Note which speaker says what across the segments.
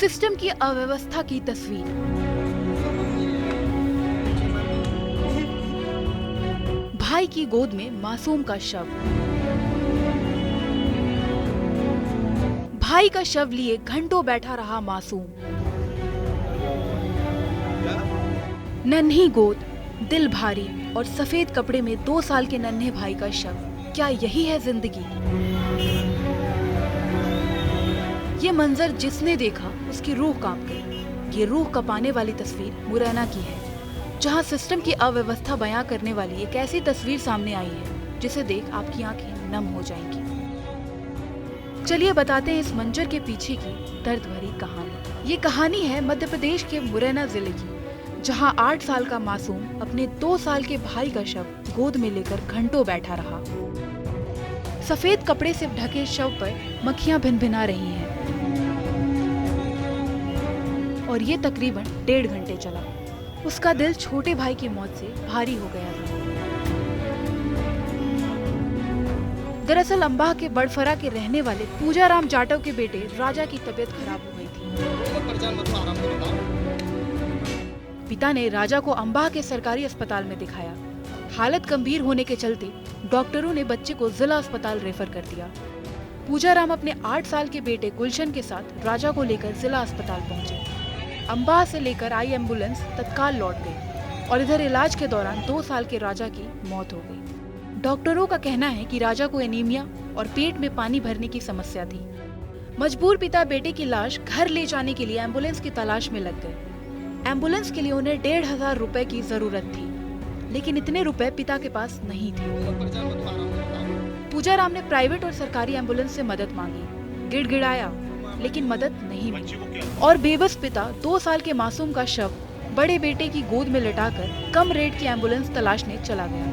Speaker 1: System की अव्यवस्था की तस्वीर। भाई की गोद में मासूम का शव। भाई का शव लिए घंटों बैठा रहा मासूम। नन्ही गोद, दिल भारी और सफेद कपड़े में 2 साल के नन्हे भाई का शव। क्या यही है जिंदगी? ये मंजर जिसने देखा उसकी रूह कांप गई। ये रूह कपाने वाली तस्वीर मुरैना की है, जहां सिस्टम की अव्यवस्था बयां करने वाली एक ऐसी तस्वीर सामने आई है जिसे देख आपकी आंखें नम हो जाएंगी। चलिए बताते हैं इस मंजर के पीछे की दर्द भरी कहानी। ये कहानी है मध्य प्रदेश के मुरैना जिले की, जहां 8 साल का मासूम अपने 2 साल के भाई का शव गोद में लेकर घंटों बैठा रहा। सफेद कपड़े से ढके शव पर मक्खियां भिनभिना रही हैं और ये तकरीबन 1.5 घंटे चला। उसका दिल छोटे भाई की मौत से भारी हो गया था। दरअसल अंबाह के बड़फरा के रहने वाले पूजाराम जाटव के बेटे राजा की तबीयत खराब हो गई थी। पिता ने राजा को अंबाह के सरकारी अस्पताल में दिखाया। हालत गंभीर होने के चलते डॉक्टरों ने बच्चे को जिला अस्पताल रेफर कर दिया। पूजाराम अपने 8 साल के बेटे गुलशन के साथ राजा को लेकर जिला अस्पताल पहुंचे। अंबाह से लेकर आई एम्बुलेंस तत्काल लौट गई और इधर इलाज के दौरान 2 साल के राजा की मौत हो गई। डॉक्टरों का कहना है कि राजा को एनीमिया और पेट में पानी भरने की समस्या थी। मजबूर पिता बेटे की लाश घर ले जाने के लिए एम्बुलेंस की तलाश में लग गए। एम्बुलेंस के लिए उन्हें 1,500 रुपए की जरूरत थी, लेकिन इतने रुपए पिता के पास नहीं थे। पूजाराम ने प्राइवेट और सरकारी एम्बुलेंस से मदद मांगी, गिड़गिड़ाया, लेकिन मदद नहीं मिली और बेबस पिता 2 साल के मासूम का शव बड़े बेटे की गोद में लटाकर कम रेट की एम्बुलेंस तलाशने चला गया।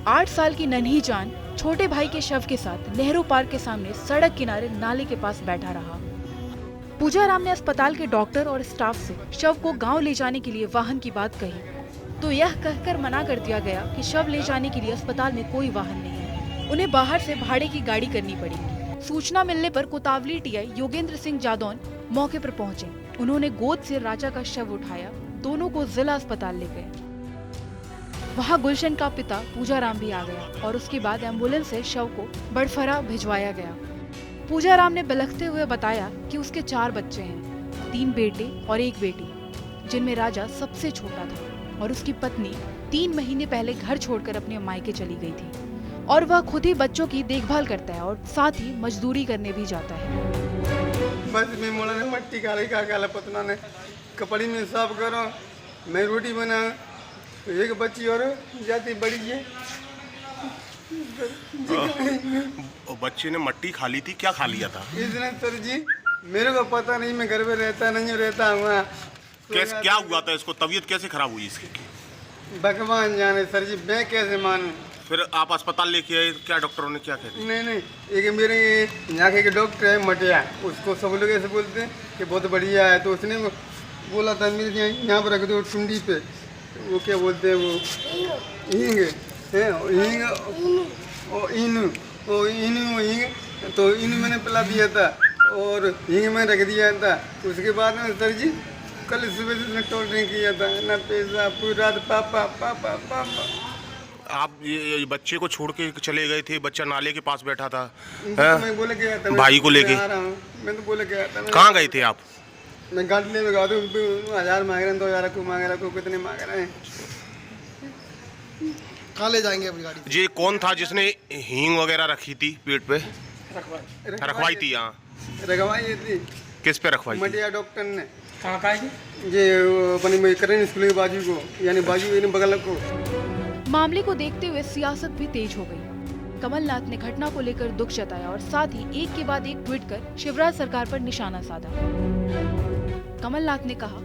Speaker 1: 8 साल की नन्ही जान छोटे भाई के शव के साथ नेहरू पार्क के सामने सड़क किनारे नाले के पास बैठा रहा। पूजाराम ने अस्पताल के डॉक्टर और स्टाफ से शव को गांव ले जाने के लिए वाहन की बात कही, तो यह कहकर मना कर दिया गया कि शव ले जाने के लिए अस्पताल में कोई वाहन नहीं है, उन्हें बाहर से भाड़े की गाड़ी करनी पड़ेगी। सूचना मिलने पर कोतावली टीआई योगेंद्र सिंह जादौन मौके पर पहुंचे। उन्होंने गोद से राजा का शव उठाया, दोनों को जिला अस्पताल ले गए। वहां गुलशन का पिता पूजाराम भी आ गया और उसके बाद एम्बुलेंस से शव को बड़फरा भिजवाया गया। पूजाराम ने बिलखते हुए बताया कि उसके 4 बच्चे हैं, 3 बेटे और 1 बेटी, जिनमें राजा सबसे छोटा था और उसकी पत्नी 3 महीने पहले घर छोड़कर अपने मायके चली गई थी और वह खुद ही बच्चों की देखभाल करता है और साथ ही मजदूरी करने भी जाता है।
Speaker 2: बस मैं मोड़ा ने मट्टी काली का काला पतना ने कपड़ी में साफ करो, मैं रोटी बना, एक बच्ची और जाती बड़ी है।
Speaker 3: बच्चे ने मट्टी खा ली थी, क्या खा लिया था?
Speaker 2: इसने सर जी मेरे को पता नहीं, मैं घर में रहता नहीं रहता हुआ।
Speaker 3: कैसे क्या हुआ था इसको? तबीयत कैसे खराब हुई इसकी?
Speaker 2: भगवान जाने सर जी, मैं कैसे मानूं?
Speaker 3: फिर आप अस्पताल लेके आए, क्या डॉक्टरों ने क्या कहा?
Speaker 2: नहीं, एक मेरे यहाँ के डॉक्टर है मटिया, उसको सब लोग ऐसे बोलते हैं कि बहुत बढ़िया है, तो उसने बोला था मेरे यहाँ पर रख दो ठुंडी पे, वो क्या बोलते हैं वो हींग है, हींग तो हींग मैंने पिला दिया था और हींग में रख दिया था। उसके बाद में सर जी कल सुबह से टोल नहीं किया था ना, पैसा पूरी रात पापा पापा पापा।
Speaker 3: आप ये बच्चे को छोड़ के चले गए थे, बच्चा नाले के पास बैठा था।
Speaker 2: मैं बोले गया था
Speaker 3: भाई को लेके
Speaker 2: आ रहा हूँ, मैं तो बोले गया था।
Speaker 3: कहाँ गए थे आप?
Speaker 2: मैं गाड़ी ले गया था, 1000 मांग रहे हैं, 2000 को मांग रहे हैं, कितने मांग रहे हैं? कहाँ ले जाएंगे अपनी गाड़ी?
Speaker 3: जी कौन था जिसने हींग वगैरह रखी थी पेट पे? रखवाई थी। यहाँ
Speaker 2: रखवाई थी।
Speaker 3: किस पे रखवाई?
Speaker 2: मटिया डॉक्टर ने। कहाँ का ये अपनी करें स्कूल के बाजू को, यानी बाजू बगल को।
Speaker 1: मामले को देखते हुए सियासत भी तेज हो गई। कमलनाथ ने घटना को लेकर दुख जताया और साथ ही एक के बाद एक ट्वीट कर शिवराज सरकार पर निशाना साधा। कमलनाथ ने कहा,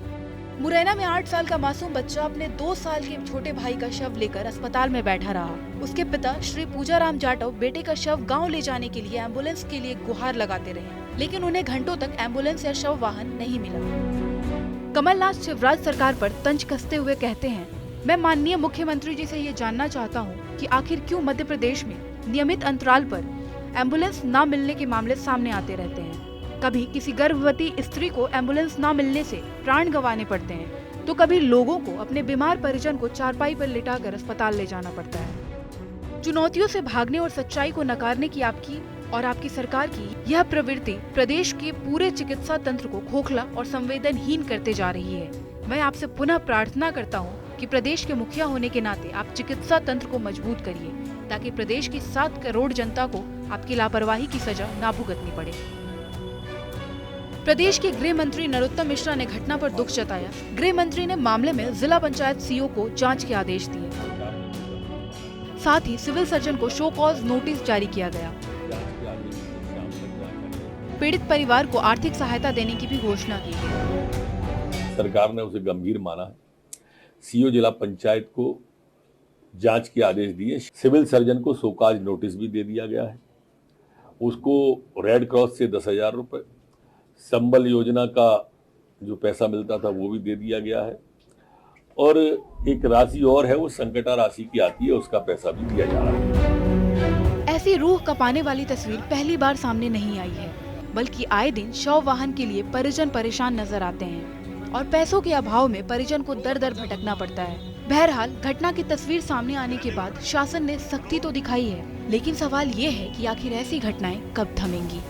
Speaker 1: मुरैना में 8 साल का मासूम बच्चा अपने 2 साल के छोटे भाई का शव लेकर अस्पताल में बैठा रहा। उसके पिता श्री पूजाराम जाटव बेटे का शव गांव ले जाने के लिए एम्बुलेंस के लिए गुहार लगाते रहे, लेकिन उन्हें घंटों तक एम्बुलेंस या शव वाहन नहीं मिला। कमलनाथ शिवराज सरकार पर तंज कसते हुए कहते हैं, मैं माननीय मुख्यमंत्री जी से ये जानना चाहता हूँ कि आखिर क्यों मध्य प्रदेश में नियमित अंतराल पर एम्बुलेंस न मिलने के मामले सामने आते रहते हैं। कभी किसी गर्भवती स्त्री को एम्बुलेंस न मिलने से प्राण गंवाने पड़ते हैं, तो कभी लोगों को अपने बीमार परिजन को चारपाई पर लिटाकर अस्पताल ले जाना पड़ता है। चुनौतियों से भागने और सच्चाई को नकारने की आपकी सरकार की यह प्रवृत्ति प्रदेश के पूरे चिकित्सा तंत्र को खोखला और संवेदनहीन करते जा रही है। मैं आपसे पुनः प्रार्थना करता हूं कि प्रदेश के मुखिया होने के नाते आप चिकित्सा तंत्र को मजबूत करिए, ताकि प्रदेश की 7 करोड़ जनता को आपकी लापरवाही की सजा ना भुगतनी पड़े। प्रदेश के गृह मंत्री नरोत्तम मिश्रा ने घटना पर दुख जताया। गृह मंत्री ने मामले में जिला पंचायत सीओ को जांच के आदेश दिए। साथ ही सिविल सर्जन को शो कॉज नोटिस जारी किया गया। पीड़ित परिवार को आर्थिक सहायता देने की भी घोषणा की है।
Speaker 4: सरकार ने उसे गंभीर माना है। सीओ जिला पंचायत को जांच के आदेश दिए। सिविल सर्जन को शोकाज नोटिस भी दे दिया गया है। उसको रेड क्रॉस से 10,000 रुपए, संबल योजना का जो पैसा मिलता था वो भी दे दिया गया है, और एक राशि और है, वो संकटा राशि की आती है, उसका पैसा भी दिया जा रहा है।
Speaker 1: ऐसी रूह कपाने वाली तस्वीर पहली बार सामने नहीं आई है, बल्कि आए दिन शव वाहन के लिए परिजन परेशान नजर आते हैं और पैसों के अभाव में परिजन को दर दर भटकना पड़ता है। बहरहाल घटना की तस्वीर सामने आने के बाद शासन ने सख्ती तो दिखाई है, लेकिन सवाल ये है कि आखिर ऐसी घटनाएं कब थमेंगी।